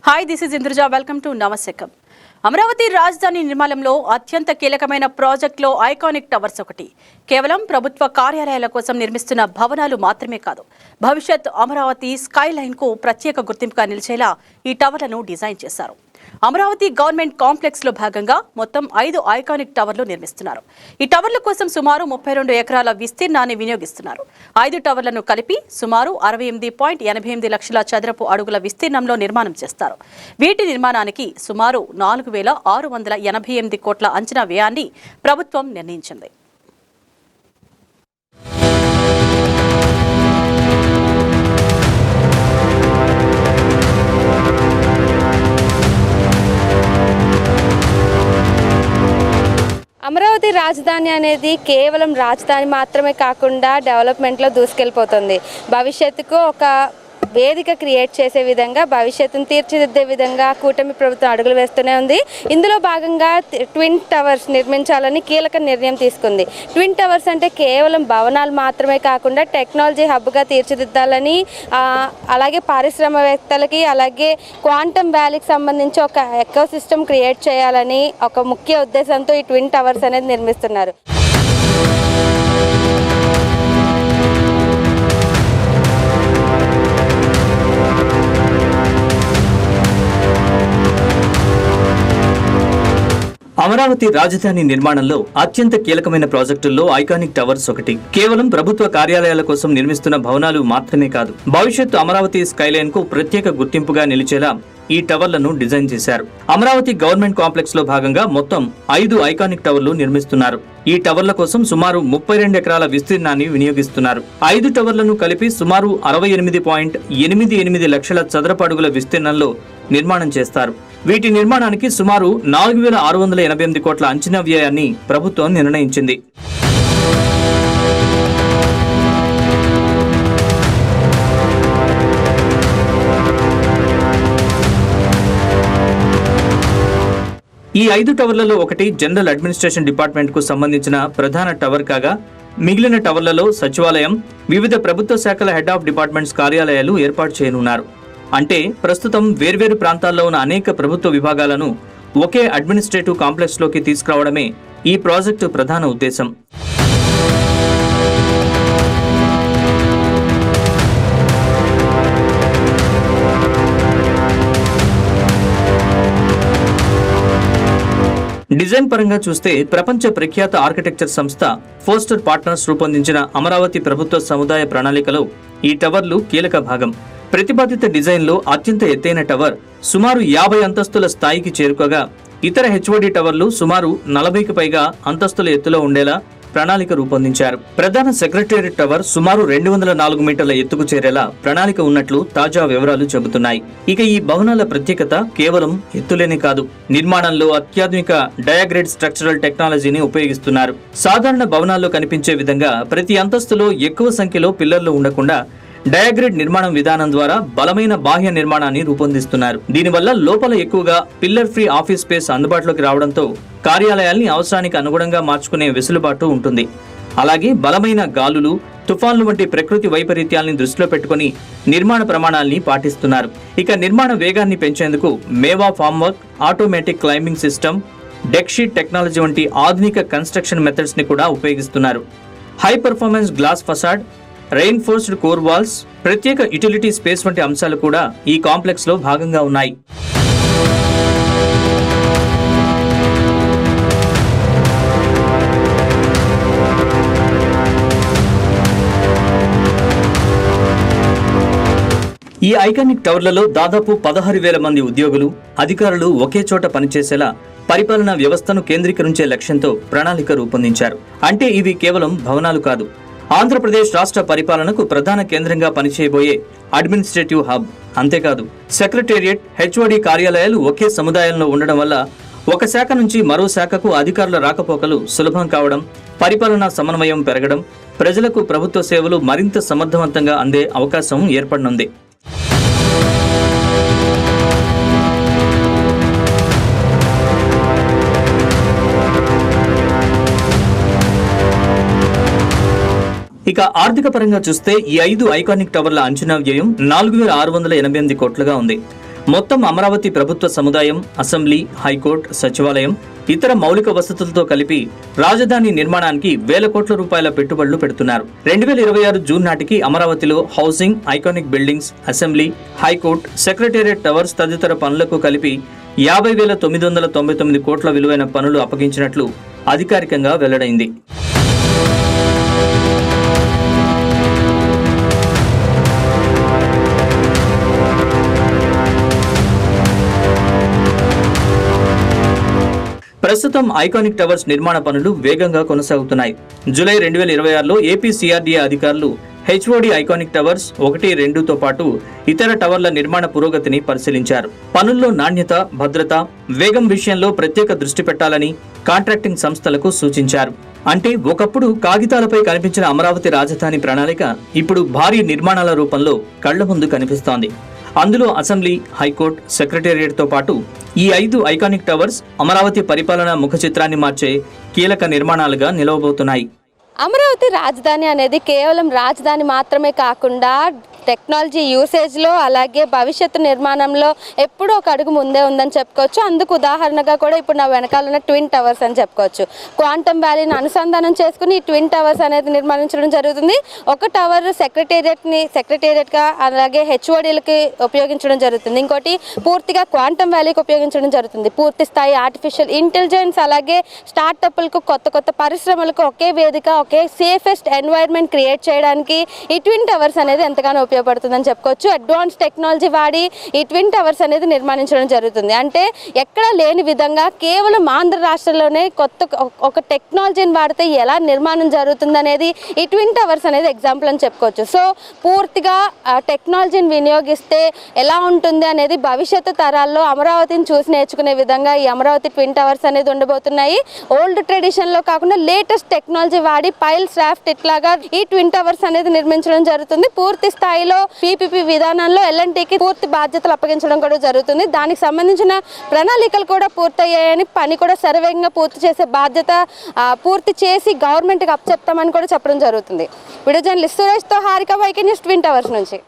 Hi, this is Indruja. Welcome to Navasekam. Amaravati రాజధాని నిర్మాణంలో అత్యంత కీలకమైన ప్రాజెక్టులో ఐకానిక్ టవర్స్ ఒకటి. కేవలం ప్రభుత్వ కార్యాలయాల కోసం నిర్మిస్తున్న భవనాలు మాత్రమే కాదు, భవిష్యత్ అమరావతి స్కై లైన్ కు ప్రత్యేక గుర్తింపుగా నిలిచేలా ఈ టవర్లను డిజైన్ చేశారు. అమరావతి గవర్నమెంట్ కాంప్లెక్స్ లో భాగంగా మొత్తం 5 ఐకానిక్ టవర్లు నిర్మిస్తున్నారు. ఈ టవర్ల కోసం సుమారు 32 ఎకరాల విస్తీర్ణాన్ని వినియోగిస్తున్నారు. 5 టవర్లను కలిపి సుమారు 68.88 లక్షల చదరపు అడుగుల విస్తీర్ణంలో నిర్మాణం చేస్తారు. వీటి నిర్మాణానికి సుమారు 4,688 కోట్ల అంచనా వ్యయాన్ని ప్రభుత్వం నిర్ణయించింది. అమరావతి రాజధాని అనేది కేవలం రాజధాని మాత్రమే కాకుండా డెవలప్మెంట్లో దూసుకెళ్ళిపోతుంది. భవిష్యత్తుకు ఒక వేదిక క్రియేట్ చేసే విధంగా, భవిష్యత్తును తీర్చిదిద్దే విధంగా కూటమి ప్రభుత్వం అడుగులు వేస్తూనే ఉంది. ఇందులో భాగంగా ట్విన్ టవర్స్ నిర్మించాలని కీలక నిర్ణయం తీసుకుంది. ట్విన్ టవర్స్ అంటే కేవలం భవనాలు మాత్రమే కాకుండా టెక్నాలజీ హబ్గా తీర్చిదిద్దాలని, అలాగే పారిశ్రామికవేత్తలకి, అలాగే క్వాంటమ్ వ్యాలీకి సంబంధించి ఒక ఎకోసిస్టమ్ క్రియేట్ చేయాలని ఒక ముఖ్య ఉద్దేశంతో ఈ ట్విన్ టవర్స్ అనేది నిర్మిస్తున్నారు. అమరావతి రాజధాని నిర్మాణంలో అత్యంత కీలకమైన ప్రాజెక్టుల్లో ఐకానిక్ టవర్స్ ఒకటి. కేవలం ప్రభుత్వ కార్యాలయాల కోసం నిర్మిస్తున్న భవనాలు మాత్రమే కాదు, భవిష్యత్తు అమరావతి స్కైలైన్ కు ప్రత్యేక గుర్తింపుగా నిలిచేలా ఈ టవర్లను డిజైన్ చేశారు. అమరావతి గవర్నమెంట్ కాంప్లెక్స్ లో భాగంగా మొత్తం 5 ఐకానిక్ టవర్లు నిర్మిస్తున్నారు. ఈ టవర్ల కోసం సుమారు 32 ఎకరాల విస్తీర్ణాన్ని వినియోగిస్తున్నారు. 5 టవర్లను కలిపి సుమారు 68.88 లక్షల చదరపు అడుగుల విస్తీర్ణంలో నిర్మాణం చేస్తారు. వీటి నిర్మాణానికి సుమారు 4,688 కోట్ల అంచనా వ్యయాన్ని ప్రభుత్వం నిర్ణయించింది. ఈ 5 టవర్లలో ఒకటి జనరల్ అడ్మినిస్ట్రేషన్ డిపార్ట్మెంట్ కు సంబంధించిన ప్రధాన టవర్ కాగా, మిగిలిన టవర్లలో సచివాలయం, వివిధ ప్రభుత్వ శాఖల హెడ్ ఆఫ్ డిపార్ట్మెంట్స్ కార్యాలయాలు ఏర్పాటు చేయనున్నారు. అంటే ప్రస్తుతం వేర్వేరు ప్రాంతాల్లో ఉన్న అనేక ప్రభుత్వ విభాగాలను ఒకే అడ్మినిస్ట్రేటివ్ కాంప్లెక్స్ లోకి తీసుకురావడమే ఈ ప్రాజెక్టు ప్రధాన ఉద్దేశం. డిజైన్ పరంగా చూస్తే ప్రపంచ ప్రఖ్యాత ఆర్కిటెక్చర్ సంస్థ ఫోస్టర్ పార్ట్నర్స్ రూపొందించిన అమరావతి ప్రభుత్వ సముదాయ ప్రణాళికలో ఈ టవర్లు కీలక భాగం. ప్రతిపాదిత డిజైన్లో అత్యంత ఎత్తైన టవర్ సుమారు 50 అంతస్తుల స్థాయికి చేరుకోగా, ఇతర హెచ్ఓడి టవర్లు సుమారు 40కి పైగా అంతస్తుల ఎత్తులో ఉండేలా ప్రణాళిక రూపొందించారు. ప్రధాన సెక్రటేరియట్ టవర్ సుమారు 204 మీటర్ల ఎత్తుకు చేరేలా ప్రణాళిక ఉన్నట్లు తాజా వివరాలు చెబుతున్నాయి. ఇక ఈ భవనాల ప్రత్యేకత కేవలం ఎత్తులేనే కాదు, నిర్మాణంలో అత్యాధునిక డయాగ్రేడ్ స్ట్రక్చరల్ టెక్నాలజీని ఉపయోగిస్తున్నారు. సాధారణ భవనాల్లో కనిపించే విధంగా ప్రతి అంతస్తులో ఎక్కువ సంఖ్యలో పిల్లర్లు ఉండకుండా డయాగ్రేడ్ నిర్మాణం విధానం ద్వారా బలమైన బాహ్య నిర్మాణాన్ని రూపొందిస్తున్నారు. దీనివల్ల లోపల ఎక్కువగా పిల్లర్ ఫ్రీ ఆఫీస్ స్పేస్ అందుబాటులోకి రావడంతో కార్యాలయాల్ని అవసరానికి అనుగుణంగా మార్చుకునే వెసులుబాటు ఉంటుంది. అలాగే బలమైన గాలులు, తుఫాన్లు వంటి ప్రకృతి వైపరీత్యాల్ని దృష్టిలో పెట్టుకుని నిర్మాణ ప్రమాణాల్ని పాటిస్తున్నారు. ఇక నిర్మాణ వేగాన్ని పెంచేందుకు Mivan form work, automatic climbing system, deck sheet technology వంటి ఆధునిక కన్స్ట్రక్షన్ మెథడ్స్ ని కూడా ఉపయోగిస్తున్నారు. High performance glass facade, reinforced core walls, ప్రత్యేక యుటిలిటీ స్పేస్ వంటి అంశాలు కూడా ఈ కాంప్లెక్స్ లో భాగంగా ఉన్నాయి. ఈ ఐకానిక్ టవర్లలో దాదాపు 16,000 మంది ఉద్యోగులు, అధికారులు ఒకే చోట పనిచేసేలా పరిపాలనా వ్యవస్థను కేంద్రీకరించే లక్ష్యంతో ప్రణాళిక రూపొందించారు. అంటే ఇవి కేవలం భవనాలు కాదు, ఆంధ్రప్రదేశ్ రాష్ట్ర పరిపాలనకు ప్రధాన కేంద్రంగా పనిచేయబోయే అడ్మినిస్ట్రేటివ్ హబ్. అంతేకాదు, సెక్రటేరియట్, హెచ్ఓడి కార్యాలయాలు ఒకే సముదాయంలో ఉండడం వల్ల ఒక శాఖ నుంచి మరో శాఖకు అధికారుల రాకపోకలు సులభం కావడం, పరిపాలనా సమన్వయం పెరగడం, ప్రజలకు ప్రభుత్వ సేవలు మరింత సమర్థవంతంగా అందే అవకాశం ఏర్పడనుంది. ఇక ఆర్థిక పరంగా చూస్తే ఈ 5 ఐకానిక్ టవర్ల అంచనా వ్యయం 4,688 కోట్లుగా ఉంది. మొత్తం అమరావతి ప్రభుత్వ సముదాయం, అసెంబ్లీ, హైకోర్టు, సచివాలయం, ఇతర మౌలిక వసతులతో కలిపి రాజధాని నిర్మాణానికి వేల కోట్ల రూపాయల పెట్టుబడులు పెడుతున్నారు. 2026 జూన్ నాటికి అమరావతిలో housing, iconic buildings, assembly, high court, secretariat towers తదితర పనులకు కలిపి 50,999 కోట్ల విలువైన పనులు అప్పగించినట్లు అధికారికంగా వెల్లడైంది. ప్రస్తుతం ఐకానిక్ టవర్స్ నిర్మాణ పనులు వేగంగా కొనసాగుతున్నాయి. జూలై 2026లో ఏపీ సిఆర్డీఏ అధికారులు హెచ్ఓడి ఐకానిక్ టవర్స్ 1, 2తో పాటు ఇతర టవర్ల నిర్మాణ పురోగతిని పరిశీలించారు. పనుల్లో నాణ్యత, భద్రత, వేగం విషయంలో ప్రత్యేక దృష్టి పెట్టాలని కాంట్రాక్టింగ్ సంస్థలకు సూచించారు. అంటే ఒకప్పుడు కాగితాలపై కనిపించిన అమరావతి రాజధాని ప్రణాళిక ఇప్పుడు భారీ నిర్మాణాల రూపంలో కళ్ల ముందు కనిపిస్తోంది. అందులో అసెంబ్లీ, హైకోర్టు, సెక్రటేరియట్తో పాటు ఈ 5 ఐకానిక్ టవర్స్ అమరావతి పరిపాలన ముఖ చిత్రాన్ని మార్చే కీలక నిర్మాణాలుగా నిలవబోతున్నాయి. అమరావతి రాజధాని అనేది కేవలం రాజధాని మాత్రమే కాకుండా టెక్నాలజీ యూసేజ్లో అలాగే భవిష్యత్తు నిర్మాణంలో ఎప్పుడూ ఒక అడుగు ముందే ఉందని చెప్పుకోవచ్చు. అందుకు ఉదాహరణగా కూడా ఇప్పుడు నా వెనకాల ఉన్న ట్విన్ టవర్స్ అని చెప్పుకోవచ్చు. క్వాంటమ్ వ్యాలీని అనుసంధానం చేసుకుని ఈ ట్విన్ టవర్స్ అనేది నిర్మించడం జరుగుతుంది. ఒక టవర్ సెక్రటేరియట్గా అలాగే హెచ్ఓడీలకి ఉపయోగించడం జరుగుతుంది. ఇంకోటి పూర్తిగా క్వాంటమ్ వ్యాలీకి ఉపయోగించడం జరుగుతుంది. పూర్తి స్థాయి ఆర్టిఫిషియల్ ఇంటెలిజెన్స్ అలాగే స్టార్టప్లకు, కొత్త పరిశ్రమలకు ఒకే వేదిక, ఒకే సేఫెస్ట్ ఎన్వైర్న్మెంట్ క్రియేట్ చేయడానికి ఈ ట్విన్ టవర్స్ అనేది ఎంతగానో ఉపయోగపడుతుందని చెప్పుకోవచ్చు. అడ్వాన్స్ టెక్నాలజీ వాడి ఈ ట్విన్ టవర్స్ అనేది నిర్మించడం జరుగుతుంది. అంటే ఎక్కడా లేని విధంగా కేవలం ఆంధ్ర రాష్ట్రంలోనే ఒక టెక్నాలజీని వాడితే ఎలా నిర్మాణం జరుగుతుంది అనేది ఈ ట్విన్ టవర్స్ అనేది ఎగ్జాంపుల్ అని చెప్పుకోవచ్చు. సో పూర్తిగా టెక్నాలజీని వినియోగిస్తే ఎలా ఉంటుంది అనేది భవిష్యత్తు తరాల్లో అమరావతిని చూసి నేర్చుకునే విధంగా ఈ అమరావతి ట్విన్ టవర్స్ అనేది ఉండబోతున్నాయి. ఓల్డ్ ట్రెడిషన్లో కాకుండా లేటెస్ట్ టెక్నాలజీ వాడి పైల్స్, రాఫ్ట్ ఇట్లాగా ఈ ట్విన్ టవర్స్ అనేది నిర్మించడం జరుగుతుంది. పూర్తి స్థాయిలో పీపీపీ విధానంలో ఎల్ఎన్టీకి పూర్తి బాధ్యతలు అప్పగించడం కూడా జరుగుతుంది. దానికి సంబంధించిన ప్రణాళికలు కూడా పూర్తయ్యాయని, పని కూడా శరవేగంగా పూర్తి చేసే బాధ్యత పూర్తి చేసి గవర్నమెంట్కి అప్పచెప్తామని కూడా చెప్పడం జరుగుతుంది. వీడియో జర్నలిస్ట్ సురేష్తో Harika, YK news, twin towers నుంచి.